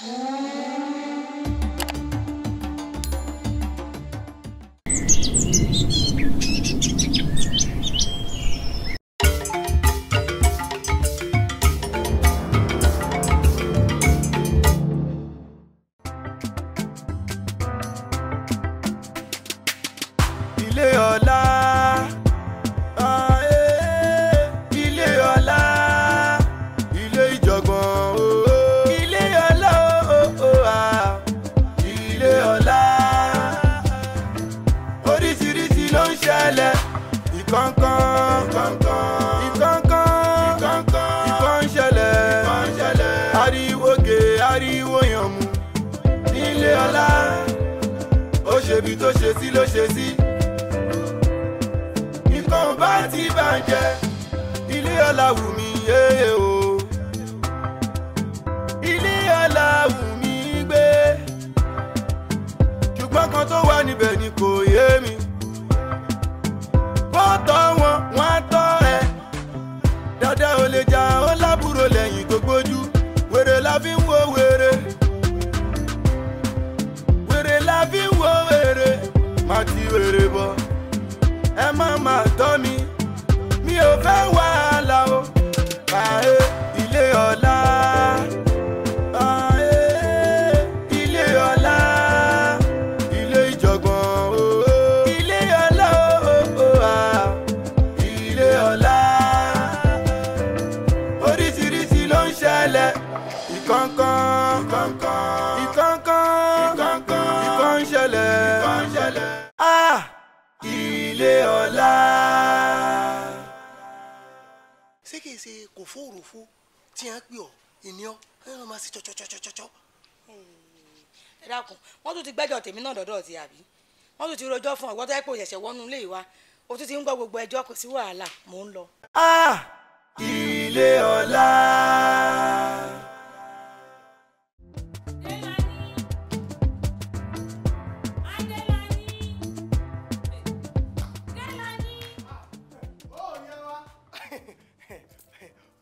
Ile Ola, Ile Ola, Ile Ìjọ̀gbọ̀n, Ile Ola, Ile Ola. Oríṣiríṣi ló ń ṣẹlẹ̀, ìkọ̀ọ̀kan, ìkọ̀ọ̀kan ṣẹlẹ̀, ariwo gè, ariwo yànmú. Ile Ola, ó ṣe bí tó ṣe sí ló ṣe sí. Nǹkan bá ti bàjẹ́, Ile Ola wù mí yéye o. Ile Ola wù mí gbé. Ṣùgbọ́n kan tó wà níbẹ̀ ni kò yé mi. Bó tọ́ wọn, wọ́n á tọ́ ẹ. Dada ò lè jà, ó lábúrò lẹ́yìn tó gbójú. Wèrè la fi ń wo wèrè. Wèrè la fi ń wo wèrè. Má ti wèrè bọ̀. Ẹ má má tọ́ mi, mi ò fẹ́ wàhálà o. Ààyè Ile Ola, ààyè Ile Ola, Ile Ìjọ̀gbọ̀n, Ile Ola, Ile Ola. Oríṣiríṣi ló ń ṣẹlẹ̀, ìkọ̀ọ̀kan ń ṣẹlẹ̀. Ile Ola. Ṣé kìí ṣe kò fóòrùfú tí a ń pè ọ́ ènìyàn ẹ̀rọ máa ṣe chọ́chọ́chọ́chọ́. Ẹ dákun, wọ́n tún ti gbẹ́jọ́ tèmi náà dọ́dọ̀ ti àbí? Wọ́n tún ti rojọ́ fún ọ̀gbọ́n tó yẹ kó ṣẹ̀ṣẹ̀ wọnú ilé wa. O tún ti ń gbọ́ gbogbo ẹjọ́, kò sí wàhálà, mò ń lọ. Ile Ola.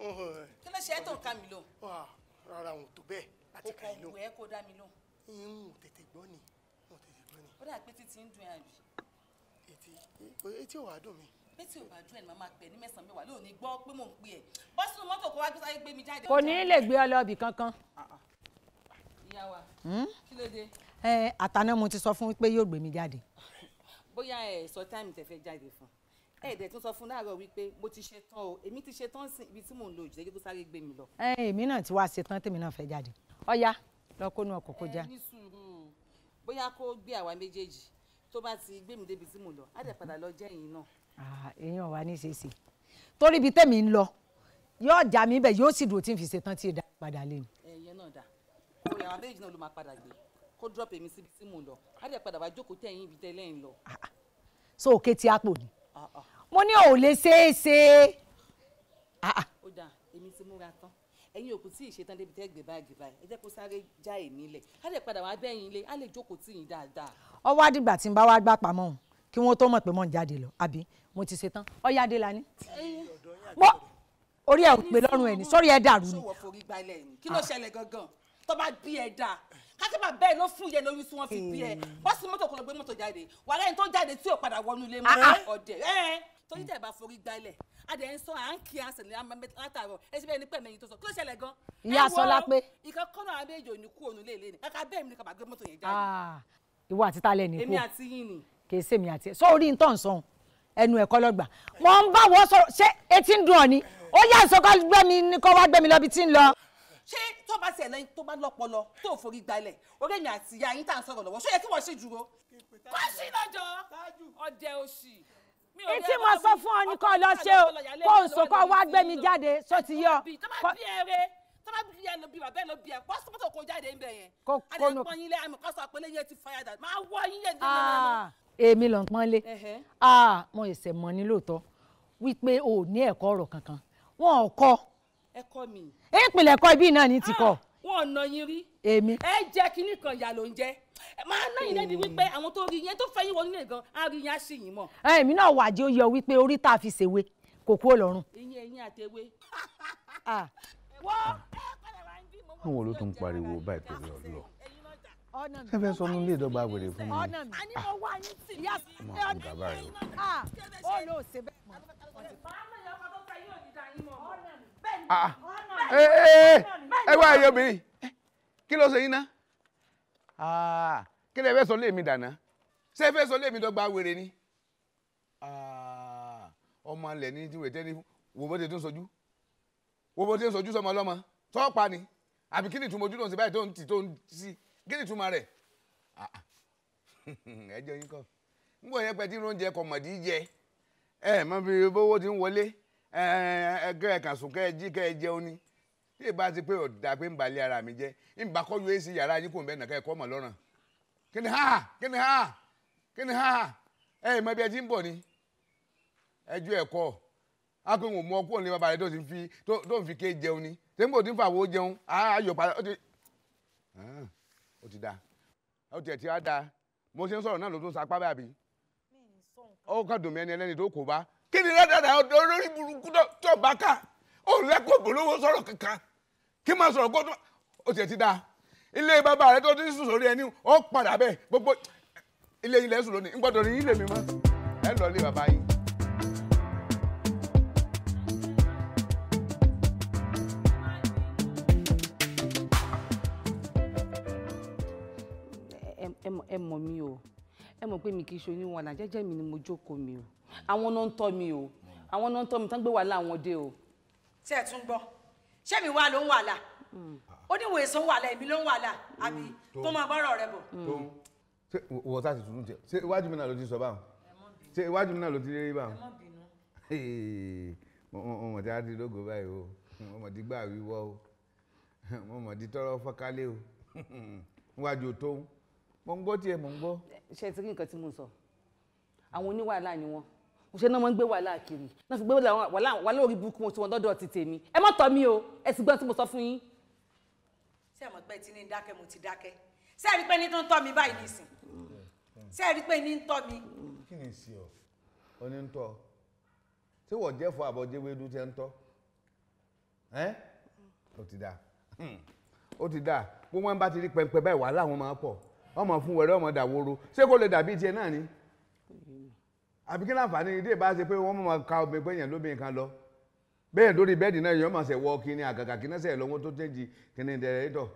Kí ló ṣe é tó ń ká mi lò? Rárá wọn tó bẹ́ẹ̀ láti ká ìlú. Ó kọ̀ kó dá mi lò. Ìhun tètè gbọ́ ni. Ó dà pé títí ń dùn ẹ̀ àbí? Etí ò wá dùn mí. Pé tí ò bá dùn ẹ̀ ni màá máa pè ní mẹ́sàn-án mẹ́wàá lónìí gbọ́ pé mò ń pè ẹ̀. Bọ́ sínú mọ́tò kó wá gbé sáyé gbé mi jáde. Kò ní lè gbé ọ lọ ibì kankan. Ìyá wa, kí ló dé? Àtàná mo ti sọ fún pé yóò gbé mi jáde. Bóyá ẹ sọ táìmù tẹ́ fẹ́ jáde fún. Dẹ̀ tún sọ fún láàárọ̀ wípé mo ti ṣe tán o, èmi ti ṣe tán sí ibi tí mò ń lọ òjìlẹ̀ kó sáré gbé mi lọ. Èmi náà ti wá ṣe tán tèmi náà fẹ́ jáde. Ọ̀ya lọ kó nu ọkọ̀ kó já. Ní sùúrù, bóyá kó gbé àwa méjèèjì tó bá ti gbé mi débi tí mò ń lọ, á dẹ̀ padà lọ jẹ́ ẹ̀yin náà. Èèyàn wà ní ṣeéṣe torí ibi tèmi ń lọ yóò já mi bẹ́ẹ̀ yóò sì dúró tí n fi ṣe tán tí ì dá padà lé mi. Ẹ̀yẹ náà dà, kó àwa méjèèjì náà ló máa padà gbé, kó drop èmi síbi tí mò ń lọ, á dẹ̀ padà wá jókòó tẹ̀yìn ibi tẹ́lẹ̀ ń lọ. So òkè tí a pò ní. Mo ní ò lè ṣeéṣe. Ó dà, èmi ti múra tán, ẹ̀yin òkú tí ìṣetán débi tẹ́ gbé báàgì báyìí, ẹ jẹ́ kó sáré já èmi lẹ̀, á dẹ̀ padà wá bẹ́yìn ilé, á lè jókòó tì yín dáadáa. Ọwọ́ àdìgbà tí n bá wá gbà pamọ́ òun kí wọ́n tó mọ̀ pé mò ń jáde lọ àbí mo ti ṣe tán. Ọ̀ya dé lani. Orí ẹ̀ ò pé lọ́rùn ẹ̀ ní sórí ẹ̀ dàrú ni. Ṣòwò forí gbalẹ̀ ni, kí ló ṣẹlẹ̀ gangan? Tó bá bí ẹ dáa, kátìmá bẹ́ẹ̀ ló fún yẹn lórí tí wọ́n fi bí ẹ. Bọ́sì mọ́tò kò lọ gbé mọ́tò jáde, wà lẹ́yìn tó jáde tí ò padà wọnú ilé mọ́ ọ̀dẹ̀. Torí tẹ̀ bá forí gbalẹ̀, adẹ̀ ń sọ à ń kí àṣẹ látàrọ̀, ẹ ṣe bẹ́ẹ̀ ní pẹ̀mẹ́yìn tó sọ, kí ló ṣẹlẹ̀ gan? Ìyá Sọlá pé. Ìkan kọ́nà àbẹ́jọ ní kú ònú léèlé ni, kàkà bẹ́ẹ̀ mi ní kàbà gbé mọ́tò yẹn jáde. Ìwọ àti talẹ̀ ní kú. Èmi àti yín ni. Kì í ṣèmi àti ẹ̀ sórí ń tàn sọ̀hún ẹnu ẹ̀kọ́ lọ́gbà. Mo ń bá wọ́n sọ̀rọ̀ ṣé etí ń dùn ọ ni? Ó yá ìsọkọ́ gbé mi ní kó wá gbé mi lọ bí tí ń lọ. Ṣé tó bá tiẹ̀ lẹ́yìn tó bá lọ́pọlọ tó forí gbalẹ̀ orí mi àti ìyá yín tá à ń sọ̀rọ̀ lọ́wọ́ ṣó yẹ kí wọ́n ṣe dúró? Kó sí lọ́jọ́ ọdẹ òṣì. Etí mo sọ fún ọ ní kó lọ ṣe o kó ń sọ kó wá gbé mi jáde sọ ti yọ. Tó bá bí ẹrẹ tó bá bí ẹ lọ bí bàbá ẹ lọ bí ẹ pọ́sítọ́tò kó jáde ń bẹ̀ yẹn. Adé pọ́n yín lé àmì kọ́sọ̀ àpẹẹlẹ yẹn ti fàyà dà máa wọ yín yẹn lẹ́nu. Èmi ló ń pọ́n lé mo ẹsẹ̀ mọ́ ní lóòótọ́ wípé o ò ní ẹ̀kọ́ ọ̀rọ̀ kankan wọn ò kọ́. Ẹ̀kọ́ mi. Ìpìlẹ̀ ẹ̀kọ́ ibi náà ní ti kọ́. Wọn ò nà yín rí. Èmi. Ẹ jẹ́ kínní kan ìyá ló ń jẹ́. Máa ná yín lẹ́bi wípé àwọn tó rí yẹn tó fẹ́ yín wọnú ilé gan á rí yín á sì yín mọ̀. Èmi náà wà jẹ́ ó yọ wípé orí tá a fi ṣèwé kò kú Ọlọ́run. Eyín àtẹwé. Wọ́n ẹ padà wá ń bí mo àwọn ló tún pariwo báyìí torí ọlọ ṣé fẹ́ sọ nílé ìdọ́gba wèrè fún mi. àní mo wá yín sí ìyá ọmọ àti bàbá rẹ o. ó lò ó ṣe bẹ́ẹ̀ mọ́. ẹ wá ayé obìnrin kí ló ṣe yín ná kí lè fẹ́ sọ lé mi dànù ṣé fẹ́ sọ lé mi dọ́gba wèrè ni ọmọ alẹ̀ ní ìwé tẹ́ni wo bó ti tún sojú wo bó ti ń sojú sọmọ ọlọ́mọ tọ́ọ̀pá ni àbí kí ni ìtumọ̀ ojú tó ń ṣe báyìí tó ń tì tó ń sí kí ni ìtumọ̀ rẹ̀ ẹjọ́ yín kọ́ ń bọ̀ yẹn pẹ́ tí oúnjẹ kọ̀ mọ̀dí jẹ mọ bí owó ti ń wọlé kẹ́ ẹ kàn sùn kẹ́ ẹ jí kẹ́ ẹ jẹun ni tí ì bá ti pé ọ̀dà pé ń balẹ̀ ara mi jẹ́ ń bá kọ́ yóò sí yàrá yín kò ń bẹ́ẹ̀ nà kẹ́ ẹ kọ́ mọ̀ lọ́rùn kí ni ha mọ bí ẹ ti ń bọ̀ ni ẹjọ́ ẹ̀kọ́ akóhùn mọ ọkùnrin ní bàbá rẹ tó ń fi ké jẹun ni tẹ́ńbò tí ń fàwọ́ jẹun ayọ̀ padà ó ti da ó tiẹ̀ ti á da mo ṣe ń sọ̀rọ̀ náà ló tún sapá báyà bí ó kàn dùn mí ẹni ẹlẹ́ni tó kò bá kí ni dáadáa olórí burúkú tó bá ká ó lẹ́kọ̀ọ́ bolówó sọ̀rọ̀ kankan kí máa sọ̀rọ̀ kó tó ó tiẹ̀ ti da ilé bàbá rẹ tó ti sùn sórí ẹni ó padà bẹ́ẹ̀ gbogbo ilé ilẹ̀ sùn lónìí ń gbọ́dọ̀ ní ilé mi mọ́ ẹ lọ ilé bàbá yín. ẹ mọ̀ mi o ẹ mọ̀ pé mi kì í ṣe oníwọ̀n àná jẹ́jẹ́ mi ni mo jókòó mi o àwọn náà ń tọ́ mi o àwọn náà ń tọ́ mi tán gbé wàhálà àwọn dé o. ṣé ẹ tún gbọ́ ṣé mi wà ló ń wàhálà ó ní wòye sọ wàhálà èmi ló ń wàhálà àbí tó máa bọ́rọ̀ rẹ bọ̀. ṣé wọ́n sá ti tún jẹ ṣé iwájú mi náà ló ti sọ báwọn ṣé iwájú mi náà ló ti rí báwọn. ọmọ tí a ti lógo báyìí o ọmọ tí gbà wíwọ́ o ọmọ tí tọrọ fọ́kálẹ̀ o níwájú tó ń mo ń gbọ́ tiẹ̀ mo ń gbọ́. ṣe ti rí nǹkan tí mo sọ àwọn oníwàhálà ni wọn ṣe náà wọ́n ń gbé wàhálà kiri náà fi gbé wàhálà orí burúkú wọn tí wọ́n dọ́dọ̀ ti tèmi ẹ má tọ́ mi o ẹ sì gbọ́n tí mo sọ fún yín. ṣé ẹ mọ̀ pé tí ní dákẹ́ mo ti dákẹ́ ṣé ẹ rí pé ní tó ń tọ́ mi báyìí nìsín ṣé ẹ rí pé ní ń tọ́ mi. kí ni sí ọ ọ ní ń tọ́ ṣé wọ́n jẹ́ fọ àbọ̀jẹ́wédú tẹ́ ń tọ́ ó ti dáa ó ti dáa gbogbo wọn bá ti rí pẹpẹ báyìí wàhálà wọn máa pọ̀ ọmọ fún wẹrẹ ọmọ dàwóró ṣé kò lè dàbí tiẹ̀ náà ni àbí kí láǹfààní ìdí ìbá ṣe pé wọ́n máa ka obìnrin pé èèyàn lóbìnrin kan lọ bẹ́ẹ̀ lórí bẹ́ẹ̀dì náà èèyàn máa ṣe wọ kíní àgàgà kíní ṣe lọ́wọ́ tó tẹ́jì kíní dẹ̀rẹ́tọ̀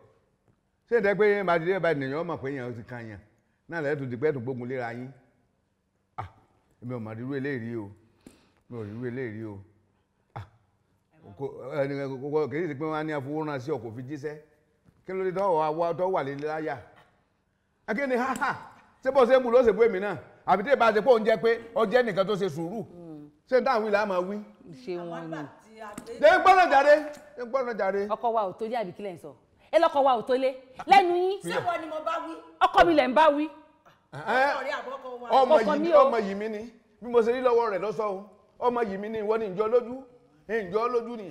ṣé ìdẹ́ pé bá ti dé bá ènìyàn mọ̀ pé èèyàn ti kan yàn náà lẹ́yìn tó ti pẹ́ tó gbógun léra yín èmi ò mà rírú eléyìí o mi ò rírú eléyìí o kì í ṣe pé wọ́n á ní afowórán sí ọkọ̀ fi jíṣẹ́ kí ló dé tó wà lé láyà akíní ṣé bó ṣe ń bu ló ṣe bú èmi náà àbí tí ìbá ṣe pé òun jẹ́ pé ọjẹ́ nìkan tó ṣe sùúrù ṣé n táwọn ilé àmọ́ wí. ṣé wọn ni. ṣé ń gbọ́dọ̀ jàre. ọkọ wa ò tó lé àbí kílẹ̀ ń sọ ẹ lọ́kọ wa ò tó lé lẹ́nu yín. ṣé wọ́n ni mo bá wí. ọkọ mi lẹ̀ ń bá wí. ọmọ yìí mi ni bí mo ṣe rí lọ́wọ́ rẹ̀ lọ́sọ̀ọ́ ọmọ yìí mi ni ìwọ ni ìjọ lójú ni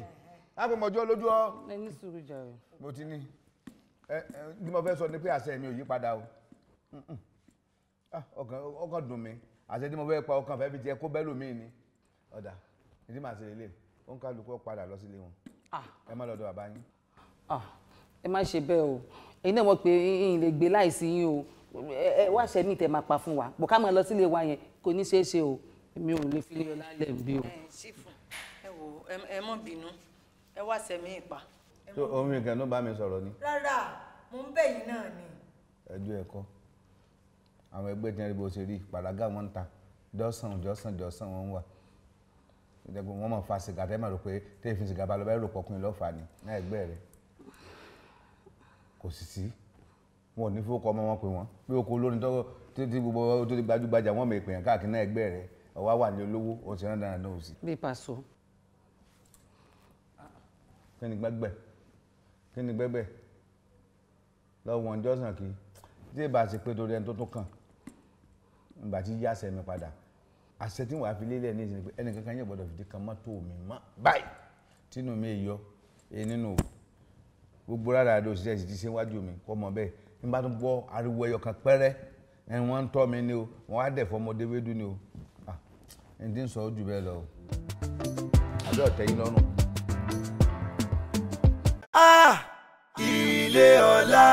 àpèmọ̀jọ́ lójú ọ. ẹni sùúrù jàre. mo ti ní bí mo fẹ́ sọ ni pé àṣẹ mi ò yí padà o ọkàn dùn mí àṣẹ tí mo fẹ́ pa ọkàn fẹ́ fi tiẹ̀ kó bẹ́ẹ̀ lómi ni ọ̀dà ìdí màá ṣe lélẹ̀ ó ń kálukú padà lọ sílé wọn ẹ má lọ́dọ̀ bàbá yín. ẹ má ṣe bẹ́ẹ̀ o èyí náà mọ̀ pé yín lè gbé láìsí yín o ẹ wá ṣẹ́ mi tẹ̀ máa pa fún wa bò ká máa lọ sílé wa yẹn kò ní ṣeé ṣe o èmi ò lè fi lé lálẹ́ bí o. ṣífù ẹ wò ẹ mọ̀ bínú ẹ wá sẹ́mi ìpa. tó omi ìkànnì ló bá mi sọ̀rọ̀ ni. rárá mo ń bẹ̀ yín náà ni. ẹjọ́ ẹ̀kọ́ àwọn ẹgbẹ́ tí wọ́n rí bó ṣe rí pàrágà wọn ń ta jọ́sàn wọn wà ìdẹ́gbẹ́ wọn mọ̀ fa sìgá tẹ́ mọ̀ rò pé tẹ́ fi sìgá bá lọ bẹ́ẹ̀ rò pọkùnrin lọ́fà ni náà ẹgbẹ́ rẹ̀ kò sì sí wọn ò ní fowó kọ́ ọmọ wọn pé wọ́n bí oko olórin tó ti gbogbo tó ti gbajúgbajà wọn mọ̀ ìpèyàn káàkiri náà ẹgbẹ́ rẹ̀ ọwọ́ wà ní olówó òun ti rán dáná náà sí. bí Paso. kí ni gbẹ́gbẹ́ lọ́wọ́ wọn jọ́sàn kí tí ìbá ṣe pé torí ẹni tó tún kàn ìgbà tí yá àṣẹ mi padà àṣẹ tí wàá fi lélẹ̀ ní ìsìn pé ẹnì kankan yẹn gbọ́dọ̀ fìdí kan mọ́tò mi mọ́ báyìí tínú mi yọ èyí nínú gbogbo rárá àdó òṣìṣẹ́ sì ti ṣe wájú mi kọ́ mọ bẹ́ẹ̀ ní bá tún gbọ́ ariwo ẹyọ kan pẹ́rẹ́ ẹni wọ́n ń tọ́ mi ní o wọ́n á dẹ̀ fọmọdé wédú ni o ẹni tí ń sọ ó jù bẹ́ẹ̀ lọ o àbí ọ̀tẹ̀ yín lọ́rùn. Ile Ola.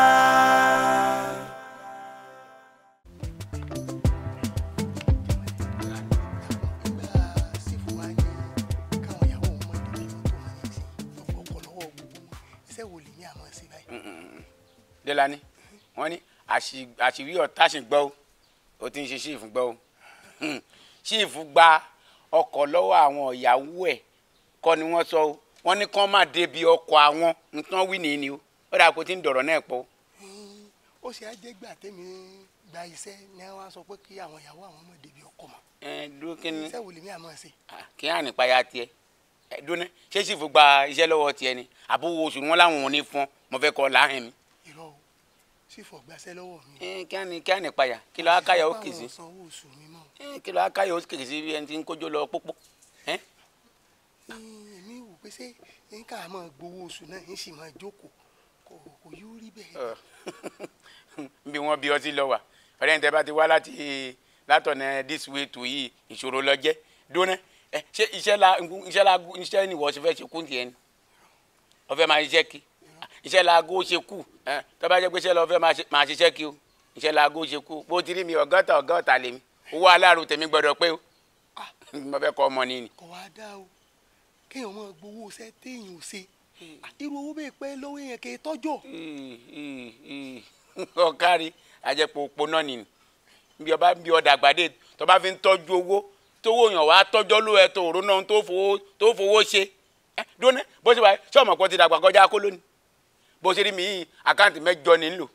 Délani wọ́n ní àṣírí ọ̀tá ṣì gbọ́ ó ti ń ṣe ṣíìfù gbọ́ ó ṣíìfù gba ọkọ̀ lọ́wọ́ àwọn ìyàwó ẹ̀ kọ́ ni wọ́n sọ ó wọ́n ní kán má débi ọkọ̀ àwọn nǹkan wí nìyí ni ó ó dà kó tí ń dọ̀rọ̀ náà pọ̀. ó ṣe àjẹgbà tèmi gba iṣẹ́ ni wọ́n á sọ pé kí àwọn ìyàwó àwọn ọmọ débi ọkọ̀ mọ́. Dúró kí ni iṣẹ́ wo lèmi àmọ́ ṣe. kí á nípa ya tiẹ̀ dúró ṣé ṣíìfù gba iṣẹ́ lọ́wọ́ tiẹ̀ ni àbúrò oṣù wọn láwọn ò ní fún mo fẹ́ kọ́ láhìn mi. irọ́ o sífọ̀ gbàṣẹ́ lọ́wọ́ mi. kí á nípa ya kí lọ́ọ́ káyà ó kì í sí. sanwó oṣù mi mọ́. kí lọ́ọ́ káyà ó kì í sí bí ẹni tí ń kójó lọ pópó. èmi wò pé ṣé nǹkan àmọ́ gbowó oṣù náà ń sì máa jókòó kò yóò rí bẹ́ẹ̀. bí wọ́n bí ọtí lọ wà ọ̀rẹ́ ní tẹ́ bá ti wá látọ̀nà this way to yìí ìṣòro lọ jẹ́ dúnẹ́ ṣé iṣẹ́ ni wọ́n ṣe fẹ́ ṣe kú tiẹ̀ ni wọ́n fẹ́ máa ṣiṣẹ́ kí iṣẹ́ laago ṣe kú tó bá jẹ́ pé iṣẹ́ lọ fẹ́ máa ṣiṣẹ́ kí o iṣẹ́ laago ṣe kú bó ti rí mi ọgọ́ta lèmi owó aláàrú tèmi gbọ́dọ̀ pé o mo fẹ́ kọ́ ọmọ nìyí. kò wá dá o kéèyàn máa gbowó iṣẹ́ téèyàn ò ṣe irú owó bẹ́ẹ̀ pẹ́ lọ́wọ́ yẹn kì í tọ́jọ́. ọ̀kárí àjẹpọ̀ òpó náà nìyí bí ọ̀dà àgbàdé tó bá fi ń tọ́jú owó tówó yàn wá tọ́jọ́ ló ẹ tó òró náà tó fowó ṣe dúnẹ́ bó ṣe wáyé ṣé ọmọ kan ti dàgbà kọjá kó lónìí bó ṣe rí mi yìí àkáǹtì 8 ní ń lò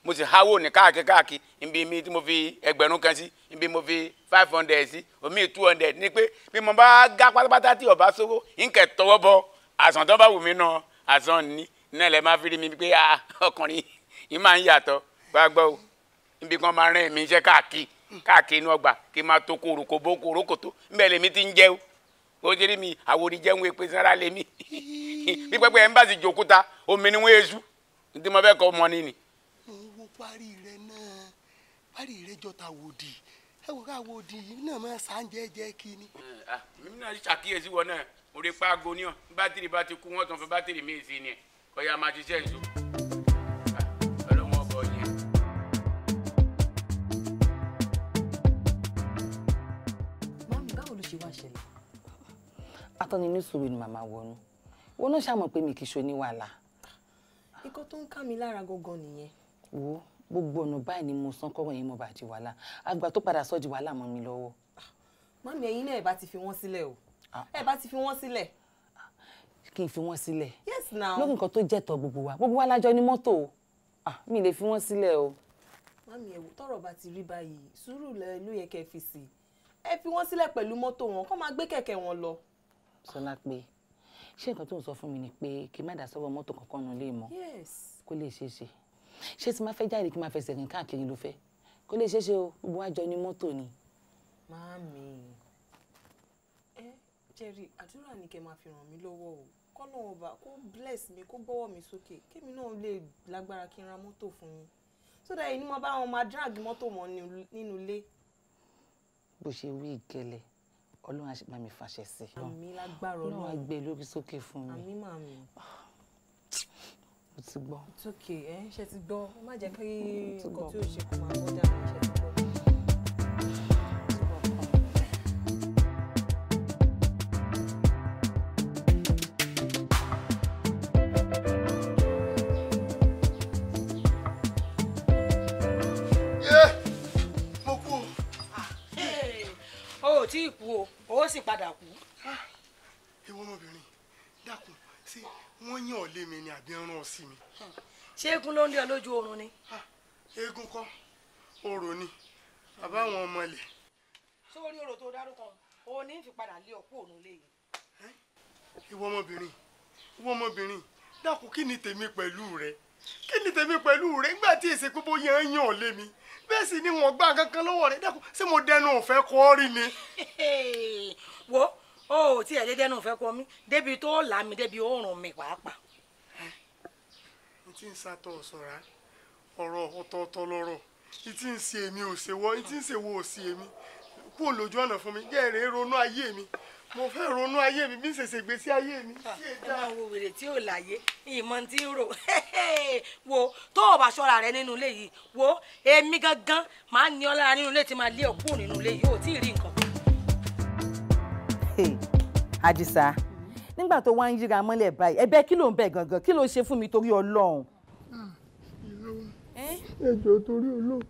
mo sì háwó ní káàkiri ibi mi tí mo fi 1000 kan sí ibi mo fi 500 sí omi 200 ní pé bí mo bá gá pátápátá tí ọba sówó nkẹ tọwọ́ bọ àsàn tó bá wù mí náà àsàn ní náà lẹ máa fi rí mi pé ọkùnrin yìí máa ń yàtọ̀ bá gbọ́ o ibi kan máa rìn mí iṣẹ́ káàkiri inú ọgbà kí n máa tó kòròkò bó kòròkò tó nbẹ lèmi ti ń jẹ o ó ti rí mi àwòrán jẹun èpè sára lèmi bí pẹpẹ ẹ ń bá sì jòkúta omi ni wọn èṣù ní mo fẹ́ kọ́ ọmọ nínú. mo wo parí rẹ náà parí rẹ jọta wòdì ẹ wò ká wòdì náà máa sàǹjẹ jẹ kí ni. mímú náà ṣàkíyèsí wọn náà mo rí paago ní ọ bátìrì bá ti kú wọn tún fi bátìrì míì sí ni ẹ kọyà máa ṣiṣẹ́ ìṣó ọlọ́wọ́n ọbọ yẹn. Mami, báwo ló ṣe wá ṣẹlẹ̀? Atọ́ni ní sùúrù ni màmá wọnú. Wọ́n náà ṣàmọ̀ pé mi kì í ṣe ní wàhálà. Nǹkan tó ń ká mi lára gangan nìyẹn. Wo gbogbo ọ̀nà báyìí ni mo san kọ́rọ̀ yẹn mo bá di wàhálà. Àgbà tó padà sọ di wàhálà mọ́ mi lọ́wọ́. Mami, ẹ̀yin náà ẹ bá ti fi wọ́n sílẹ̀ o. Ẹ bá ti fi wọ́n sílẹ̀. Kí n fi wọ́n sílẹ̀? Yes now. Lórí nǹkan tó jẹ́ tọ́ gbogbo wa. Gbogbo wa lájọ ní mọ́tò o. Mi lè fi wọ́n sílẹ̀ o. Mami, ẹ wò tọ́rọ̀ bá ti rí báyìí, sùúrù ló yẹ kẹ́ fi sí. Ẹ fi wọ́n sílẹ̀ pẹ̀lú mọ́tò wọn, kó máa gbé kẹ̀kẹ́ wọn lọ. Sọlá pé ṣé nǹkan tó ń sọ fún mi ni pé kí n má dà sọ́wọ́ mọ́tò kankan nù lé mọ́? Yes. Kó lè ṣeé ṣe. Ṣé tí máa fẹ́ jáde kí n máa fẹsẹ̀ rìn káàkiri ló fẹ́? Kó lè ṣeé ṣe o, gbogbo wa jọ ní mọ́tò ni. Mami, Jerry, àdúrà ni kẹ́ máa fi ràn mí lọ́wọ́ o. Kọ́nà ọba kó bless mi, kó gbọ́wọ́ mi sókè. Kémi náà lè lágbára kí n ra mọ́tò fún yín. So that ẹni mo bá wọn máa drag mọ́tò mọ́ nínú ilé. Bó ṣe wí ìgẹ̀lẹ̀, Ọlọ́run á ṣe bá mi fàṣẹ sí. Àmín lágbára Ọlọ́run. Ọlọ́run á gbé lórí sókè fún mi. Àmín màmí. Mo ti gbọ́. It's okay, ṣe ti gbọ́. Ẹ má jẹ́ kí nǹkan tí ó ṣe kó máa bọ́ dà mí, ṣe ti gbọ́. O ò tí ì kú o ó sì padà kú. ìwọ ọmọbìnrin dákun ṣé wọ́n yàn ọ́ lé mi ni àbí ń rán ọ sí mi. ṣé eégún ló ń lé ọ lójú oorun ni. eégún kọ́ orò ni bàbá àwọn ọmọ ilẹ̀. sórí orò tó dárúkọ o ní fi padà lé ọ̀pọ̀ òun lé yìí. ìwọ ọmọbìnrin dákun kí ni tèmi pẹ̀lú rẹ nígbà tí èsè pé bóyá ń yàn ọ́ lé mi bẹ́ẹ̀ sì ni wọ́n gbá kankan lọ́wọ́ rẹ dákun ṣé mo dẹnu ọ̀fẹ́ kọ́ ọ́ rí ni. wo o ò tí ẹ̀ lé dẹnu ọ̀fẹ́ kọ́ mi débi tó là mí débi òórùn mi pàápàá. n tí ń sàtọ̀ ọ̀sọ̀rá ọ̀rọ̀ ọ̀tọ̀ọ̀tọ̀ lọ́rọ̀ n tí ń ṣe èmi ò ṣe wọ́ n tí ń ṣe wo ò ṣe èmi kú olójú ọ̀nà fún mi jẹ́ èrè ronú ayé mi mo fẹ́ ronú ayé mi bí n ṣèṣe gbèsè ayé mi. ẹ máa wo wèrè tí ò láyé ìmọ̀ tí ń rò wo tó o bá ṣọ́ra rẹ nínú ilé yìí wo èmi gangan máa ní ọ lára nínú ilé tí máa lé ọ kúrò nínú ilé yìí ò tí ì rí nǹkan. Àdìsá nígbà tó wá ń yíra mọ́lẹ̀ báyìí ẹ̀bẹ̀ kí ló ń bẹ̀ gangan kí ló ń ṣe fún mi torí Ọlọ́run. ẹ jọ̀ọ́ torí Ọlọ́run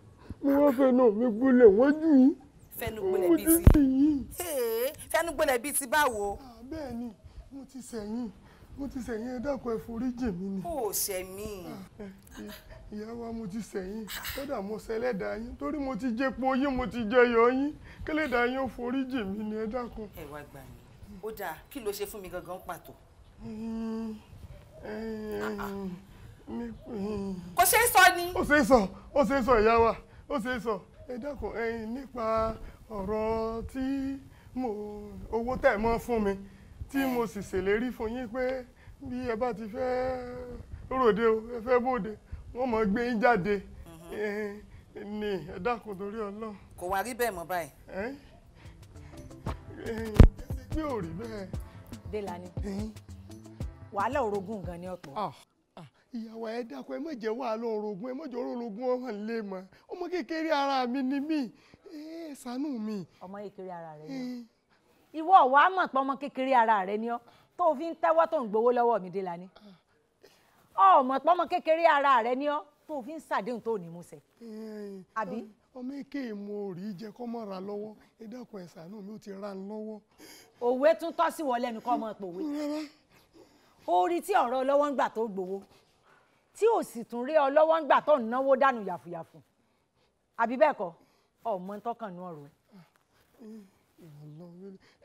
mo wá fẹ́ náà mi gúnlẹ̀ wọ́n jù yín. fẹnugbọlẹ̀ bíi ti fẹnugbọlẹ̀ bíi ti báwo. bẹ́ẹ̀ ni mo ti sẹ̀yìn ẹ dákun ẹ foríjì mi ni. ó ṣẹ̀ mí. ìyá wa mo ti sẹ̀yìn kódà mo ṣẹlẹ́dàá yín torí mo ti jẹ́po yín mo ti jẹyọ yín kẹ́lẹ́dàá yín ó foríjì mi ni ẹ dákun. ẹ wá gbà mí ó dáa kí ló ṣe fún mi gangan pàtó. kò ṣeé sọ ni. ó ṣeé sọ ìyá wa ó ṣeé sọ ẹ dákun nípa ọ̀rọ̀ tí owó tẹ̀ mọ́ fún mi tí mo sì ṣèlérí fún yín pé bí ẹ bá ti fẹ́ ròde o ẹ fẹ́ bòde wọ́n mọ̀ gbé yín jáde ní ẹ dákun torí Ọlọ́run. kò wá rí bẹ́ẹ̀ mọ́ báyìí. pé ò rí bẹ́ẹ̀. Délani wàhálà orogún gan ni ọ̀pọ̀. ìyàwó ẹ dákun ẹ má jẹ́ wàhálà orogún ẹ má jẹ́ orogún ọ̀hún lè mọ́ ọmọ kékeré ara mi ni mí ṣàánú mi. ọmọ kékeré ara rẹ ni ìwọ wàá mọ̀ pé ọmọ kékeré ara rẹ ni ọ́ tó fi ń tẹ́wọ́ tó ń gbowó lọ́wọ́ mi Délani ọmọ pé ọmọ kékeré ara rẹ ni ọ́ tó fi ń ṣàdéhùn tó ní múṣẹ. àbí. ọmọ èké mo rí jẹ kọ́ mọ́ ra lọ́wọ́ ẹ dákun ẹ ṣàánú mi ó ti ra ń lọ́wọ́. òwe tún tọ́ sí wọlé ẹnu kọ́ ọmọ pòwe orí tí ọ̀rọ̀ ọlọ́wọ́ ń gbà tó gbowó tí ò sì tún rí ọlọ́wọ́ ń gbà tó ń náwó dànù yàfùyàfù àbí bẹ́ẹ̀ kọ́ ọmọ ń tọ́kàn nú ọ̀rọ̀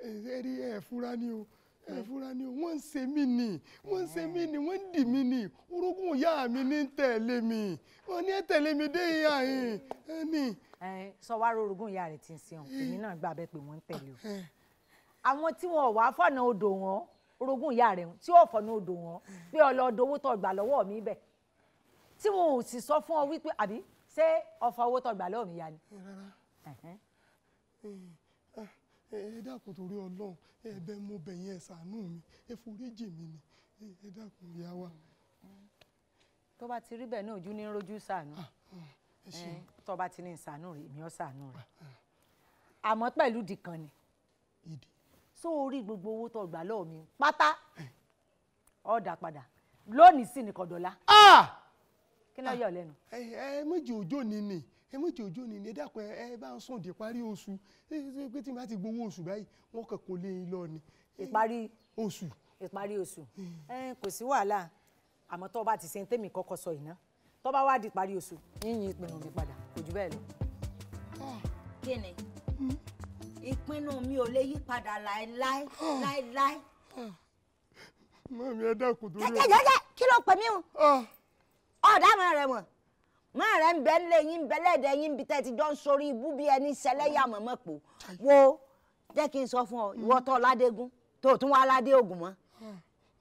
ẹ rí ẹ fúra ni o wọ́n ń ṣe mí ni wọ́n ń dì mí ni orogún ìyá mi ní tẹ̀lé mi wọ́n ní tẹ̀lé mi dé ìyá yìí ẹni. sọ wá orogún ìyá rẹ ti ń sìn èmi náà gbà bẹ́ẹ̀ pé wọ́n ń tẹ̀lé o àwọn tí wọn ò wá fọ̀nà odò wọn orogún ìyá rẹ tí ò fọ̀nà odò wọn pé ọlọ́dọ̀ owó tó gbà lọ́wọ́ mi bẹ̀ tí wọn ò sì sọ fún ọ wípé àbí ṣé ọ̀fọ̀ owó tó gbà lọ́wọ́ mi ya ni. ẹ dákun torí Ọlọ́run ẹ̀bẹ̀ mo bẹ̀ yín ẹ ṣàánú mi ẹ foríjì mi ni ẹ dákun ìyá wa. tó bá ti rí bẹ́ẹ̀ náà ojú ní rojú ṣàánú tó bá ti ní ṣàánú rẹ̀ èmi ò ṣàánú rẹ̀ àmọ́ pẹ̀lú dìkan ni sórí gbogbo owó tó gbà lọ́wọ́ mi pátá ó dá padà lónìí sì ní kọ̀dọ̀lá. kí ló yọ lẹ́nu. ẹ méjì òjò ni ẹ dákun ẹ bá ń sùn di parí oṣù pé tí n bá ti gbowó oṣù báyìí wọn kàn kó lé lọ ni. ìparí oṣù. kò sí wàhálà àmọ́ tó bá ti ṣe ń tèmi kọ́kọ́ sọ ìná tó bá wá di parí oṣù yíyin ìpinnu mi padà kò jù bẹ́ẹ̀ lọ. kí ni ìpinnu mi ò lè yí padà láéláé. mọ́mí ẹ dákun torí. jẹ́jẹ́jẹ́ kí ló pè mí o ọ̀dà máa rẹ̀ wọ̀n máa rẹ̀ ń bẹ́ ń lé yín bẹ́lẹ́dẹ̀ yín bí tẹ́ ti jọ ń sórí ibú bí ẹni ṣẹlẹ́yà mọ̀mọ́ pò wo jẹ́ kí n sọ fún ọ ìwọ tó ládégún tó tún wá ládé ògùn mọ́.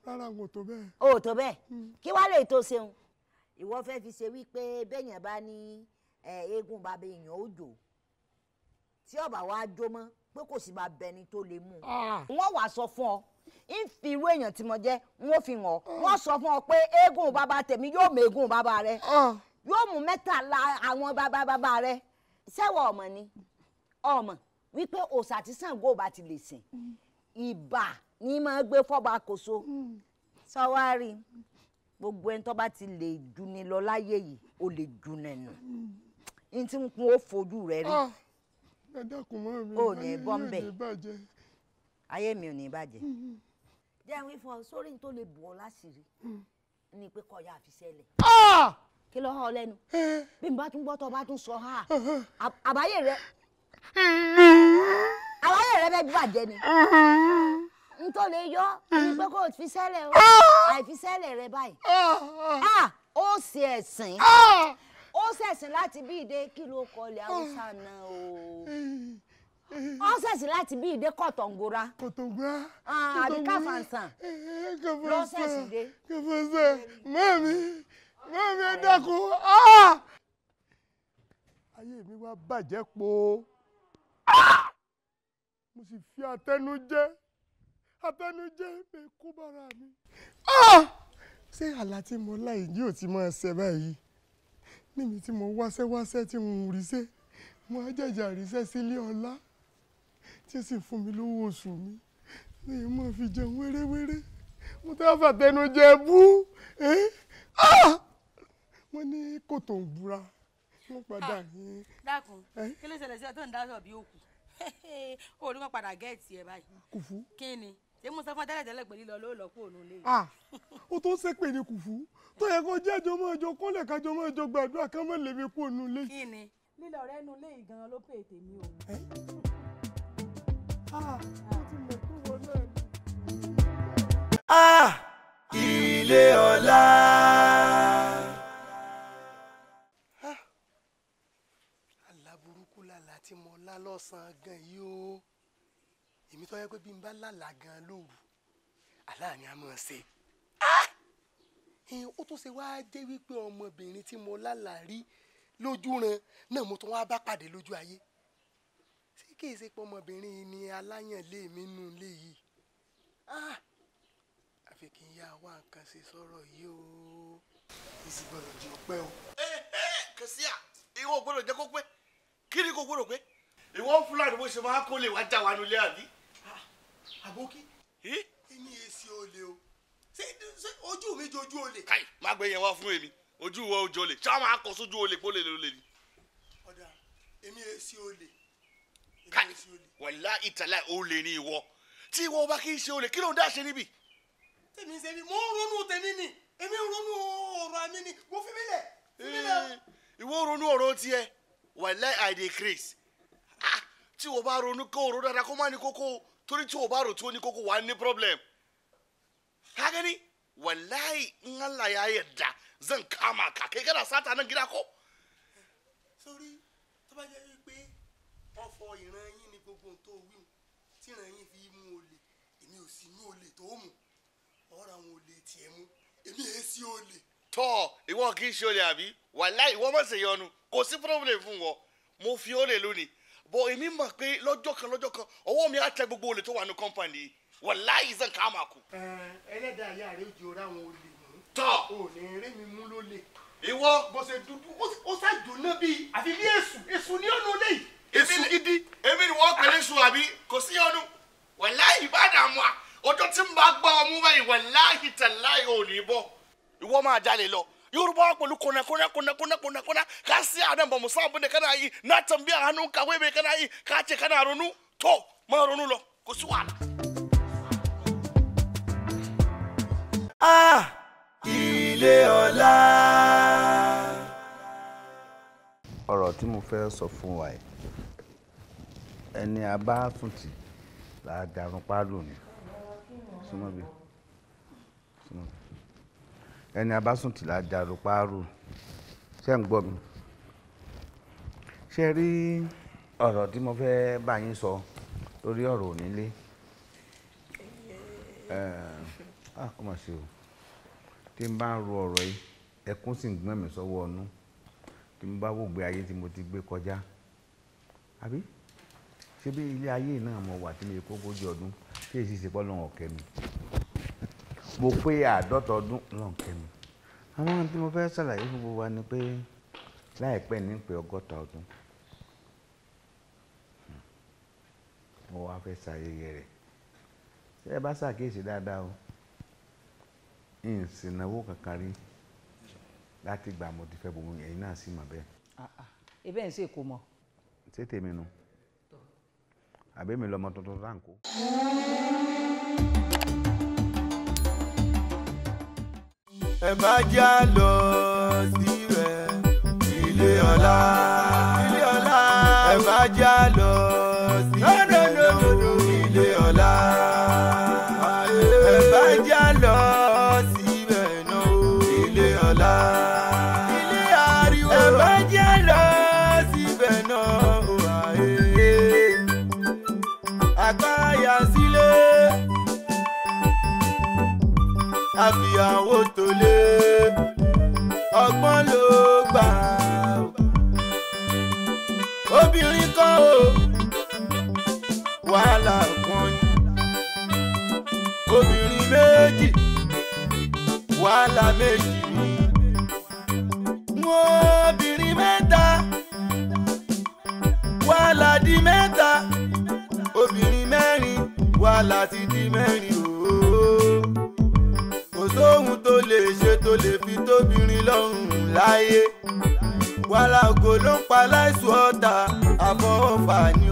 rárá n ò tó bẹ́ẹ̀. o ò tó bẹ́ẹ̀ kí wàá lè tó ṣeun ìwọ fẹ́ fi ṣe wípé béèyàn bá ní eégún bàbá èèyàn ó jò tí ọba wa jó mọ́ pé kò sí máa bẹni tó lè mú un wọ́n wàá sọ fún ọ ń fi irú èèyàn tí mo jẹ́ wọ́n fi hàn wọ́n sọ fún ọ pé eégún bàbá tèmi yóò mọ eégún bàbá rẹ yóò mú mẹ́tàlá àwọn bàbá rẹ sẹ́wọ̀ ọmọ ni ọmọ wípé òòṣà tí Ṣàngó bá ti lè sìn ìbà ní máa gbé fọ́ba kòso sọwárì gbogbo ẹni tó bá ti lè juni lọ láyé yìí ó lè junẹ̀ nù ní tí n kún ó fojú rẹ rí ẹ dákun mọ́ mi ò ní bọ́ ń bẹ̀ bàjẹ́. ayé mi ò ní bàjẹ́ jẹ́ wí fún ọ sórí tó lè bù ọ láṣìírí ní pé kọ́ ya àfisẹ́lẹ̀ kí ló hàn ọ lẹ́nu bí n bá tún gbọ́ tó bá tún sọ ha àbáyé rẹ bẹ́ẹ̀ bàjẹ́ ni n tó lè yọ ní pé kò fi sẹ́lẹ̀ o àìfisẹ́lẹ̀ rẹ báyìí ó ṣe ẹ̀sìn ó ṣẹ̀sìn láti bí ìdè kí ló kọlẹ̀ haúsá náà o ó ṣẹ̀sìn láti bí ìdè kọ̀tọ̀ǹgòrà àbí káfàǹsàn ló ṣẹ̀sìn dé. káfàǹsàn mọ́mí ẹ dákun ayé mi wá bàjẹ́ po mo sì fi àtẹnujẹ àtẹnujẹ mi kú bára mi. Ṣé àlá tí mo lá yìí ò ti máa ṣe báyìí? Níbi tí mo wáṣẹ́ tí mo ríṣẹ́, mo á jàjà ríṣẹ́ sí Ile Ola tí ó sì fún mi lówó oṣù mi ní mo fi jẹun wéréwéré. Mo tẹ́ àfàtẹnujẹ bú. Wọ́n ní kòtò ń búra. Wọ́n padà ní. Dákun, kí ló ṣẹlẹ̀ sí ẹ tó ń dáṣọ bí òkú? Ó ní wọ́n padà gẹ́ẹ̀tì ẹ báyìí. Kùfú. Kí ni? Ṣé mo sọ fún tẹ́lẹ̀ pé lílọ ló lọ kó òun lé? Ó tó ṣépè ní Kùfú. Tó yẹ kó jẹ́ àjọ mọ́ ọjọ́ kọ́lẹ̀ kájọ mọ́ ọjọ́ gbàdúrà kán mọ́ lè mi kó òun lé. Kí ni? Lílọ rẹ nu lé ìgan ló pè tèmi o. Ile Ola. Àlá burúkú lálá tí mo lá lọ́sàn-án gan yìí o. Èmi tó yẹ pé bí n bá lálàá gan lóru, àlá ni a máa ṣe. Ó tún ṣe wáá jẹ́ wípé ọmọbìnrin tí mo lálàá rí lójú ran náà mo tún wá bá pàdé lójú ayé. Ṣé kìí ṣe pé ọmọbìnrin yìí ni aláyànlé mi nù lé yìí? Àfi kí n yá wá nǹkan ṣe sọ̀rọ̀ yìí o. Èsì gbọ́dọ̀ jẹ́ ọpẹ́ o. Kẹsíà, ìwọ ò gbọ́dọ̀ jẹ́ kó pé. Kí ni kò gbọ́dọ̀ pé? Ìwọ Fúlàní bó ṣe máa kó lè wá já wa nulẹ̀ àbí? Àbókí, èmi èsì olè o. Ṣé ojú mi jojú olè? Káì, má gbé yẹn wá fún èmi. Ojú ìwọ ojú olè. Ṣé wọ́n máa kọ sójú olè pólè lólè ni? Ọ̀dà, èmi èsì olè. Káì, wàlá ìtàlá olè ni ìwọ. Tí ìwọ bá kí í ṣe olè, kí ló ń dá ṣe níbí? Tèmi ṣe bí mo ń ronú tèmi ni. Èmi ń ronú ọ̀rọ̀ àmì ni. Mo fi mí lẹ̀. Ìwọ ronú ọ̀rọ̀ tiẹ̀. Wàlá àìdè Chris. Tí ìwọ bá ronú kó o ro dáadáa kó má ní kókó. Torí tí ìwọ bá rò tí ó ní kókó wà ní problem. Kagani wallahi in Allah ya yarda zan kama ka kai kana sata nan gida ko. Sórí tó bá jẹ́ wípé ọ̀fọ̀ ìran yín ni gbogbo tó wí tí ìran yín fi mú olè èmi ò sí ní olè tó mú ọ̀rọ̀ àwọn olè tiẹ̀ mú èmi èé sí olè. Tọ́ ìwọ kì í ṣe olè àbí wallahi ìwọ má ṣe yọnu kò sí problem fún wọn mo fi olè lónìí bọ̀ èmi mọ̀ pé lọ́jọ́ kan ọwọ́ mi á tẹ gbogbo olè tó wà ní company yìí. Wàláyé zan kama ku. Ẹlẹ́dàá ìyá rẹ̀ ojú ọ̀rá àwọn olè mú. Tọ́. O ní eré mi mú lólè. Ìwọ. Bó ṣe dúdú, ó ṣàjòná bíi àfi bí èṣù ní ọ̀nà olè yìí. Èṣù gidi. Èmi ni wọ́n pẹ̀lú èṣù àbí kò sí ọdún. Wàláyé ìbàdàn mu à. Ọjọ́ tí n bá gbọ́ ọmú báyìí wàláyé tẹ̀láyé ò ní bọ̀. Ìwọ máa jalè lọ. Yoruba pẹ̀lú kọ́nà ká sí àdán musa abúlé kana yìí náà tàbí àánú kàwé bẹ́ẹ̀ kana yìí ká jẹ́ kana ronú tó máa ronú lọ kò sí wàhálà. Ile Ola. Ọ̀rọ̀ tí mo fẹ́ sọ fún wa yìí ẹni abásùntì là darun pálù ni súnmọ́ bí ẹni abásùntì là darun pálù ṣé ń gbọ́ mi ṣé rí ọ̀rọ̀ tí mo fẹ́ bá yín sọ lórí ọ̀rọ̀ onílé kó mà ṣe o tí n bá ń ro ọ̀rọ̀ yìí ẹkún sì ń gbọ́n mi sọ́wọ́ ọnú tí n bá wògbé ayé tí mo ti gbé kọjá àbí ṣé bí ilé ayé náà mo wà tí mi kó 40 ọdún tí èsì ṣe pọ́ lọ́wọ́ ọ̀kẹ́ mi mo pé 50 ọdún lọ́wọ́ ọ̀kẹ́ mi àwọn tí mo fẹ́ ṣàlàyé fún gbogbo wa ni pé láìpẹ́ ní pé 60 ọdún mo wá fẹ́ ṣàyẹyẹ rẹ̀ ṣé ẹ bá ṣàkíyèsí dáadáa o ìsìnàwó kankan rí láti gbà mo ti fẹ́ gbogbo ẹ̀yin náà sì mọ̀ bẹ́ẹ̀. ebe ń ṣe kò mọ̀. ṣé tèmi nu àbí mi lọmọ tuntun ránkó. Ẹ má já lọ síbẹ̀ Ile Ola. Ile Ola. Ẹ má já lọ síbẹ̀ Ile Ola. Ẹ má já lọ síbẹ̀ Ile Ola. Ilé ariwo. Ẹ má já lọ síbẹ̀ àgbáyà sílé àfìyàwó tó lé ọgbọ́n ló gbà obìnrin kan o wàhálà kan ni méjì wàhálà méjì obìnrin mẹ́ta wàhálà di mẹ́ta obìnrin mẹ́rin wàhálà ti di mẹ́rin ooo kò sóhun tó lè ṣe tó lè fi tóbìnrin lọ́rùn láyé wàhálà ògo ló ń pa láìsùn ọ̀tá àfọwọ́fà ni o.